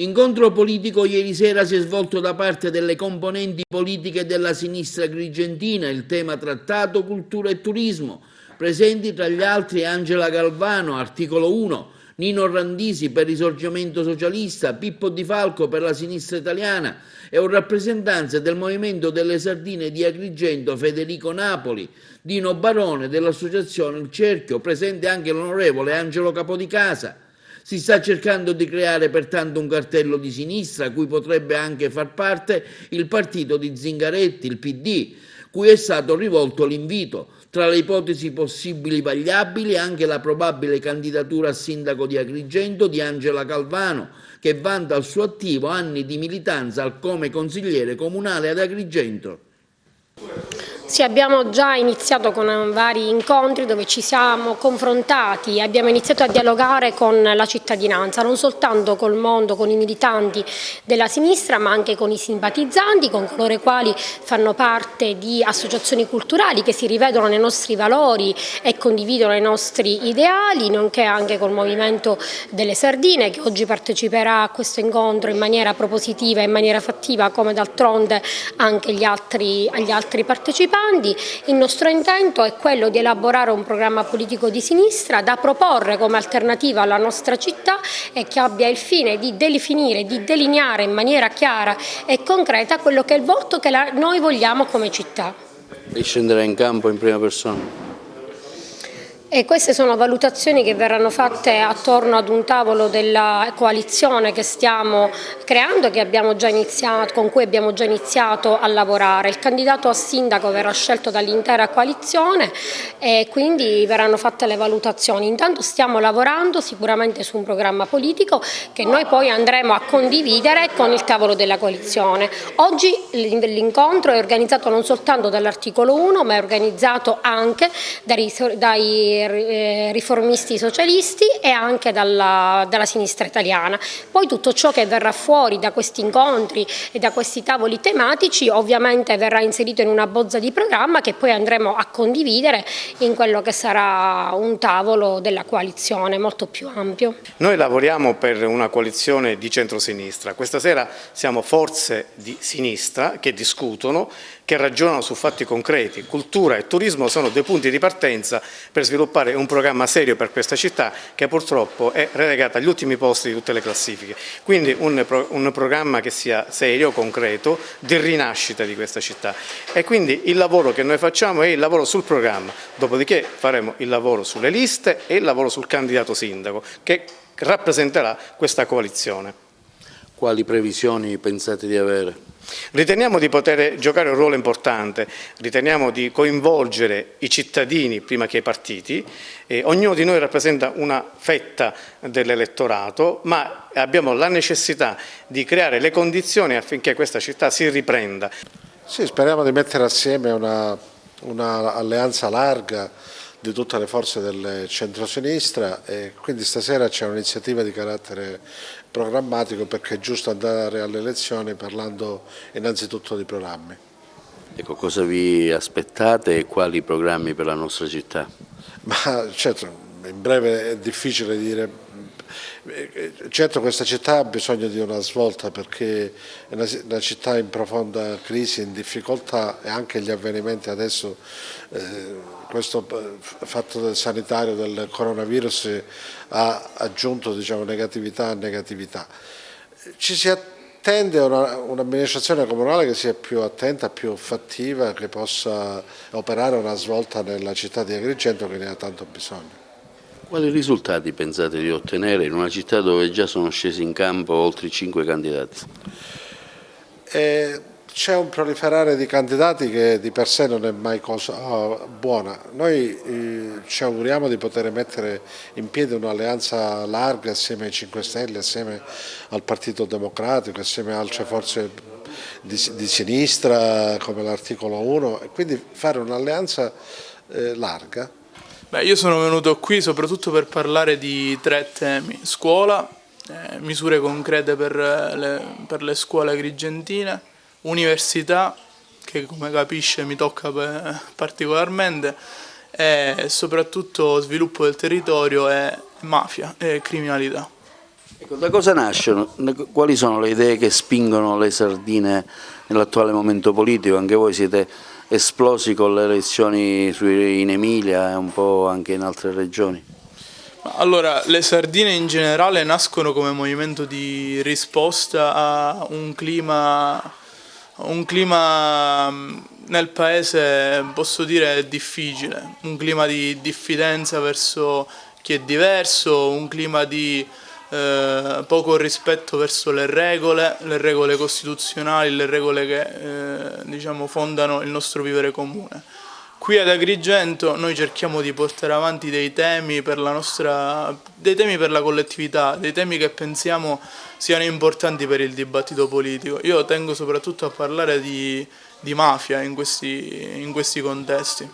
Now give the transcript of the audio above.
Incontro politico ieri sera si è svolto da parte delle componenti politiche della sinistra agrigentina, il tema trattato cultura e turismo, presenti tra gli altri Angela Galvano, articolo 1, Nino Randisi per Risorgimento Socialista, Pippo Di Falco per la sinistra italiana e un rappresentante del Movimento delle Sardine di Agrigento, Federico Napoli, Dino Barone dell'associazione Il Cerchio, presente anche l'onorevole Angelo Capodicasa. Si sta cercando di creare pertanto un cartello di sinistra, cui potrebbe anche far parte il partito di Zingaretti, il PD, cui è stato rivolto l'invito. Tra le ipotesi possibili vagliabili anche la probabile candidatura a sindaco di Agrigento di Angela Galvano, che vanta al suo attivo anni di militanza come consigliere comunale ad Agrigento. Sì, abbiamo già iniziato con vari incontri dove ci siamo confrontati, abbiamo iniziato a dialogare con la cittadinanza, non soltanto col mondo, con i militanti della sinistra, ma anche con i simpatizzanti, con coloro i quali fanno parte di associazioni culturali che si rivedono nei nostri valori e condividono i nostri ideali, nonché anche col Movimento delle Sardine, che oggi parteciperà a questo incontro in maniera propositiva e in maniera fattiva, come d'altronde anche agli altri partecipanti. Il nostro intento è quello di elaborare un programma politico di sinistra da proporre come alternativa alla nostra città e che abbia il fine di definire, di delineare in maniera chiara e concreta quello che è il volto che noi vogliamo come città. E scenderà in campo in prima persona? E queste sono valutazioni che verranno fatte attorno ad un tavolo della coalizione che stiamo creando, con cui abbiamo già iniziato a lavorare. Il candidato a sindaco verrà scelto dall'intera coalizione e quindi verranno fatte le valutazioni. Intanto stiamo lavorando sicuramente su un programma politico che noi poi andremo a condividere con il tavolo della coalizione. Oggi l'incontro è organizzato non soltanto dall'articolo 1, ma è organizzato anche dai riformisti socialisti e anche dalla sinistra italiana. Poi tutto ciò che verrà fuori da questi incontri e da questi tavoli tematici ovviamente verrà inserito in una bozza di programma che poi andremo a condividere in quello che sarà un tavolo della coalizione molto più ampio. Noi lavoriamo per una coalizione di centrosinistra. Questa sera siamo forze di sinistra che discutono, che ragionano su fatti concreti. Cultura e turismo sono dei punti di partenza per sviluppare un programma serio per questa città che purtroppo è relegata agli ultimi posti di tutte le classifiche. Quindi un programma che sia serio, concreto, di rinascita di questa città. E quindi il lavoro che noi facciamo è il lavoro sul programma, dopodiché faremo il lavoro sulle liste e il lavoro sul candidato sindaco che rappresenterà questa coalizione. Quali previsioni pensate di avere? Riteniamo di poter giocare un ruolo importante, riteniamo di coinvolgere i cittadini prima che i partiti, ognuno di noi rappresenta una fetta dell'elettorato, ma abbiamo la necessità di creare le condizioni affinché questa città si riprenda. Sì, speriamo di mettere assieme una alleanza larga di tutte le forze del centrosinistra e quindi stasera c'è un'iniziativa di carattere programmatico perché è giusto andare alle elezioni parlando innanzitutto di programmi. Ecco, cosa vi aspettate e quali programmi per la nostra città? Ma certo, in breve è difficile dire. Certo questa città ha bisogno di una svolta perché è una città in profonda crisi, in difficoltà e anche gli avvenimenti adesso, questo fatto sanitario del coronavirus ha aggiunto negatività a negatività. Ci si attende un'amministrazione comunale che sia più attenta, più fattiva, che possa operare una svolta nella città di Agrigento che ne ha tanto bisogno. Quali risultati pensate di ottenere in una città dove già sono scesi in campo oltre 5 candidati? C'è un proliferare di candidati che di per sé non è mai cosa buona. Noi ci auguriamo di poter mettere in piedi un'alleanza larga assieme ai 5 Stelle, assieme al Partito Democratico, assieme a altre forze di sinistra come l'articolo 1 e quindi fare un'alleanza larga. Io sono venuto qui soprattutto per parlare di 3 temi: scuola, misure concrete per le scuole agrigentine, università, che come capisce mi tocca particolarmente, e soprattutto sviluppo del territorio e mafia e criminalità. Ecco, da cosa nascono? Quali sono le idee che spingono le sardine nell'attuale momento politico? Anche voi siete esplosi con le elezioni in Emilia e un po' anche in altre regioni. Allora, le sardine in generale nascono come movimento di risposta a un clima nel paese, posso dire, difficile, un clima di diffidenza verso chi è diverso, un clima di poco rispetto verso le regole costituzionali, le regole che diciamo fondano il nostro vivere comune. Qui ad Agrigento noi cerchiamo di portare avanti dei temi per la collettività, dei temi che pensiamo siano importanti per il dibattito politico. Io tengo soprattutto a parlare di mafia in questi contesti.